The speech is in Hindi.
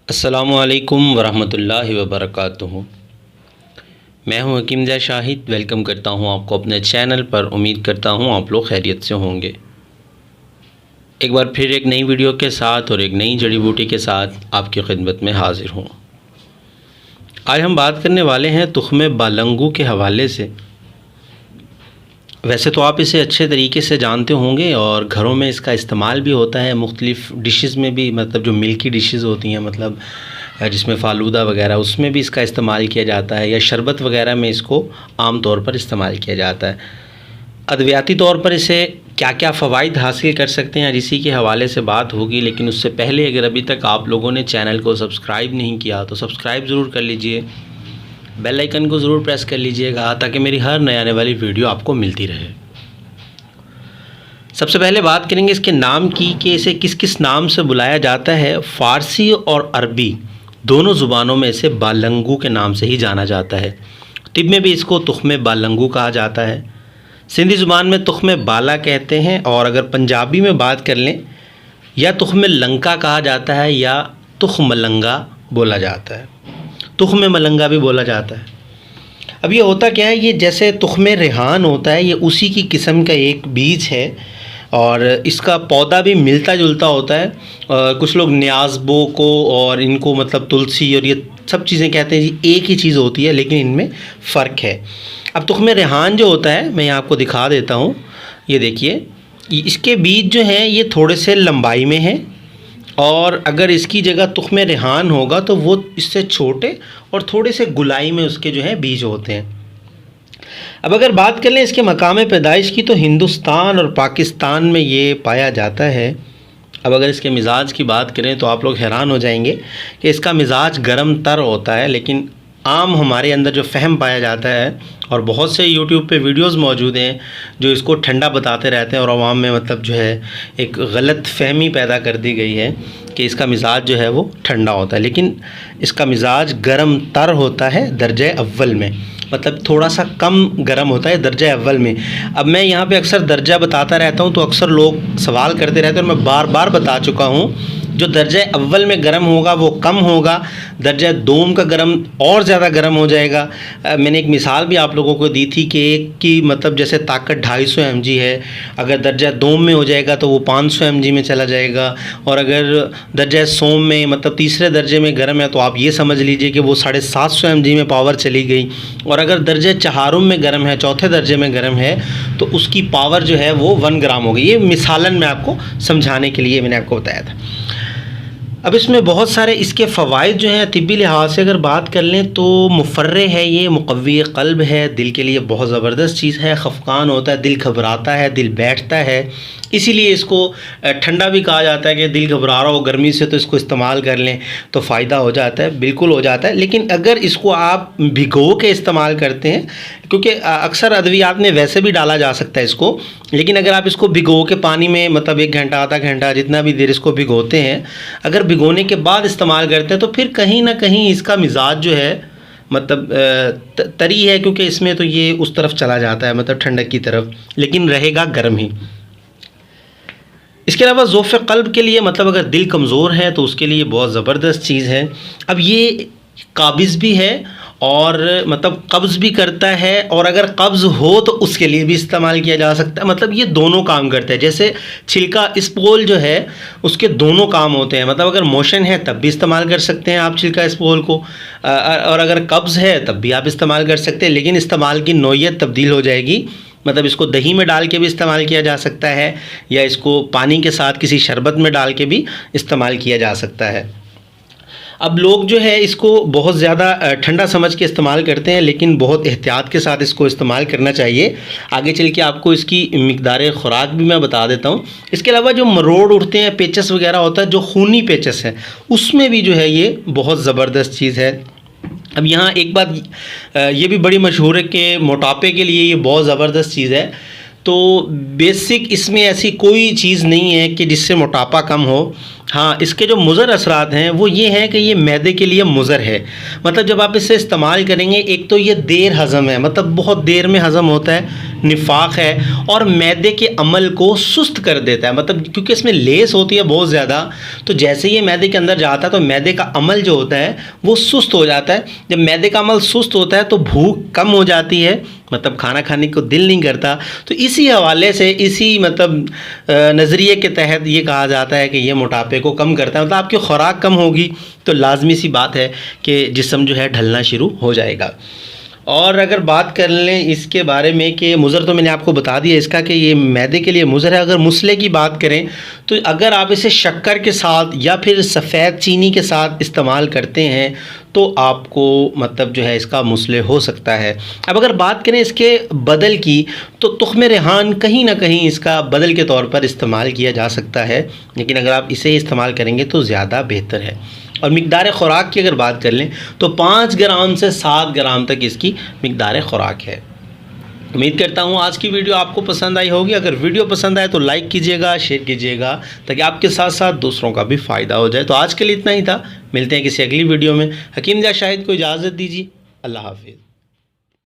अस्सलामुअलैकुम वरहमतुल्लाहि वबरकातुहू। मैं हूं हकीम ज़ै शाहिद। वेलकम करता हूं आपको अपने चैनल पर। उम्मीद करता हूं आप लोग खैरियत से होंगे। एक बार फिर एक नई वीडियो के साथ और एक नई जड़ी बूटी के साथ आपकी खिदमत में हाज़िर हूं। आज हम बात करने वाले हैं तुख्मे बालंगू के हवाले से। वैसे तो आप इसे अच्छे तरीके से जानते होंगे और घरों में इसका इस्तेमाल भी होता है मुख्तलिफ़ डिशेज़ में भी, मतलब जो मिल्की डिशेज़ होती हैं, मतलब जिसमें फ़ालूदा वगैरह, उसमें भी इसका इस्तेमाल किया जाता है, या शरबत वगैरह में इसको आम तौर पर इस्तेमाल किया जाता है। अद्वियाती तौर पर इसे क्या क्या फ़वाइद हासिल कर सकते हैं इसी के हवाले से बात होगी। लेकिन उससे पहले अगर अभी तक आप लोगों ने चैनल को सब्सक्राइब नहीं किया तो सब्सक्राइब ज़रूर कर लीजिए, बेल आइकन को ज़रूर प्रेस कर लीजिएगा ताकि मेरी हर नई आने वाली वीडियो आपको मिलती रहे। सबसे पहले बात करेंगे इसके नाम की कि इसे किस किस नाम से बुलाया जाता है। फ़ारसी और अरबी दोनों ज़ुबानों में इसे बालंगू के नाम से ही जाना जाता है। तिब में भी इसको तुख्मे बालंगू कहा जाता है। सिंधी ज़ुबान में तुख्मे बाला कहते हैं, और अगर पंजाबी में बात कर लें या तुख्मे लंका कहा जाता है या तुख्मलंगा बोला जाता है। तुख्मे मलंगा भी बोला जाता है। अब ये होता क्या है, ये जैसे तुख्मे रेहान होता है, ये उसी की किस्म का एक बीज है और इसका पौधा भी मिलता जुलता होता है। कुछ लोग न्याज़बो को और इनको मतलब तुलसी और ये सब चीज़ें कहते हैं जी, एक ही चीज़ होती है लेकिन इनमें फ़र्क है। अब तुख्मे रेहान जो होता है, मैं यहाँ आपको दिखा देता हूँ। ये देखिए, इसके बीज जो हैं ये थोड़े से लंबाई में हैं, और अगर इसकी जगह तुख्मे रेहान होगा तो वो इससे छोटे और थोड़े से गुलाई में उसके जो हैं बीज होते हैं। अब अगर बात कर लें इसके मकाम पैदाइश की, तो हिंदुस्तान और पाकिस्तान में ये पाया जाता है। अब अगर इसके मिज़ाज की बात करें तो आप लोग हैरान हो जाएंगे कि इसका मिज़ाज गर्म तर होता है, लेकिन आम हमारे अंदर जो फ़हम पाया जाता है, और बहुत से यूट्यूब पे वीडियोस मौजूद हैं जो इसको ठंडा बताते रहते हैं, और आवाम में मतलब जो है एक गलत फ़हमी पैदा कर दी गई है कि इसका मिज़ाज जो है वो ठंडा होता है, लेकिन इसका मिज़ाज गर्म तर होता है दर्जे अव्वल में, मतलब थोड़ा सा कम गर्म होता है दर्जा अव्वल में। अब मैं यहाँ पे अक्सर दर्जा बताता रहता हूँ तो अक्सर लोग सवाल करते रहते हैं, और मैं बार बार बता चुका हूँ, जो दर्जा अव्वल में गर्म होगा वो कम होगा, दर्जा दोम का गर्म और ज़्यादा गर्म हो जाएगा। मैंने एक मिसाल भी आप लोगों को दी थी कि एक की मतलब जैसे ताकत 250 mg है, अगर दर्जा दोम में हो जाएगा तो वो 500 mg में चला जाएगा, और अगर दर्जा सोम में मतलब तीसरे दर्जे में गर्म है तो आप ये समझ लीजिए कि वो 750 mg में पावर चली गई, और अगर दर्जा चहारुम में गर्म है, चौथे दर्जे में गर्म है, तो उसकी पावर जो है वो 1 ग्राम हो गई। ये मिसालन मैं आपको समझाने के लिए मैंने आपको बताया था। अब इसमें बहुत सारे इसके फ़वाइद जो हैं तिब्बी लिहाज से अगर बात कर लें तो मुफर्रे है, ये मुक़व्वी क़ल्ब है, दिल के लिए बहुत ज़बरदस्त चीज़ है। ख़फ़क़ान होता है, दिल घबराता है, दिल बैठता है, इसीलिए इसको ठंडा भी कहा जाता है कि दिल घबरा रहा हो गर्मी से तो इसको इस्तेमाल कर लें तो फ़ायदा हो जाता है। बिल्कुल हो जाता है, लेकिन अगर इसको आप भिगो के इस्तेमाल करते हैं, क्योंकि अक्सर अद्वियात में वैसे भी डाला जा सकता है इसको, लेकिन अगर आप इसको भिगो के पानी में मतलब 1 घंटा आधा घंटा जितना भी देर इसको भिगोते हैं, अगर भिगोने के बाद इस्तेमाल करते हैं तो फिर कहीं ना कहीं इसका मिजाज जो है मतलब तरी है, क्योंकि इसमें तो ये उस तरफ चला जाता है मतलब ठंडक की तरफ, लेकिन रहेगा गर्म ही। इसके अलावा ज़ौफ़ क़ल्ब के लिए मतलब अगर दिल कमज़ोर है तो उसके लिए बहुत ज़बरदस्त चीज़ है। अब ये काबिज़ भी है और मतलब कब्ज़ भी करता है, और अगर कब्ज़ हो तो उसके लिए भी इस्तेमाल किया जा सकता है। मतलब ये दोनों काम करता है। जैसे छिलका स्पोल जो है उसके दोनों काम होते हैं, मतलब अगर मोशन है तब भी इस्तेमाल कर सकते हैं आप छिलका स्पोल को, और अगर कब्ज़ है तब भी आप इस्तेमाल कर सकते हैं, लेकिन इस्तेमाल की नौइयत तब्दील हो जाएगी। मतलब इसको दही में डाल के भी इस्तेमाल किया जा सकता है, या इसको पानी के साथ किसी शरबत में डाल के भी इस्तेमाल किया जा सकता है। अब लोग जो है इसको बहुत ज़्यादा ठंडा समझ के इस्तेमाल करते हैं, लेकिन बहुत एहतियात के साथ इसको इस्तेमाल करना चाहिए। आगे चल के आपको इसकी मिकदार ख़ुराक भी मैं बता देता हूँ। इसके अलावा जो मरोड़ उठते हैं, पेचस वगैरह होता है, जो खूनी पेचस है, उसमें भी जो है ये बहुत ज़बरदस्त चीज़ है। अब यहाँ एक बात ये भी बड़ी मशहूर है कि मोटापे के लिए ये बहुत ज़बरदस्त चीज़ है। तो बेसिक इसमें ऐसी कोई चीज़ नहीं है कि जिससे मोटापा कम हो। हाँ, इसके जो मुज़र असरात हैं वो ये हैं कि ये मैदे के लिए मुज़र है। मतलब जब आप इसे इस्तेमाल करेंगे, एक तो ये देर हज़म है, मतलब बहुत देर में हज़म होता है, निफाक है और मैदे के अमल को सुस्त कर देता है। मतलब क्योंकि इसमें लेस होती है बहुत ज़्यादा, तो जैसे ही ये मैदे के अंदर जाता है तो मैदे का अमल जो होता है वो सुस्त हो जाता है। जब मैदे का अमल सुस्त होता है तो भूख कम हो जाती है, मतलब खाना खाने को दिल नहीं करता। तो इसी हवाले से, इसी मतलब नज़रिए के तहत ये कहा जाता है कि ये मोटापे को कम करता है। मतलब आपकी खुराक कम होगी तो लाजमी सी बात है कि जिस्म जो है ढलना शुरू हो जाएगा। और अगर बात कर लें इसके बारे में कि मुज़र तो मैंने आपको बता दिया इसका कि ये मैदे के लिए मुज़र है। अगर मुसले की बात करें तो अगर आप इसे शक्कर के साथ या फिर सफ़ेद चीनी के साथ इस्तेमाल करते हैं तो आपको मतलब जो है इसका मुसले हो सकता है। अब अगर बात करें इसके बदल की तो तुख्मे रेहान कहीं ना कहीं इसका बदल के तौर पर इस्तेमाल किया जा सकता है, लेकिन अगर आप इसे इस्तेमाल करेंगे तो ज़्यादा बेहतर है। और मिक़दार ख़ुराक की अगर बात कर लें तो 5 ग्राम से 7 ग्राम तक इसकी मिक़दार ख़ुराक है। उम्मीद करता हूँ आज की वीडियो आपको पसंद आई होगी। अगर वीडियो पसंद आए तो लाइक कीजिएगा, शेयर कीजिएगा, ताकि आपके साथ साथ दूसरों का भी फ़ायदा हो जाए। तो आज के लिए इतना ही था, मिलते हैं किसी अगली वीडियो में। हकीम जा शाहिद को इजाज़त दीजिए। अल्लाह हाफ़िज़।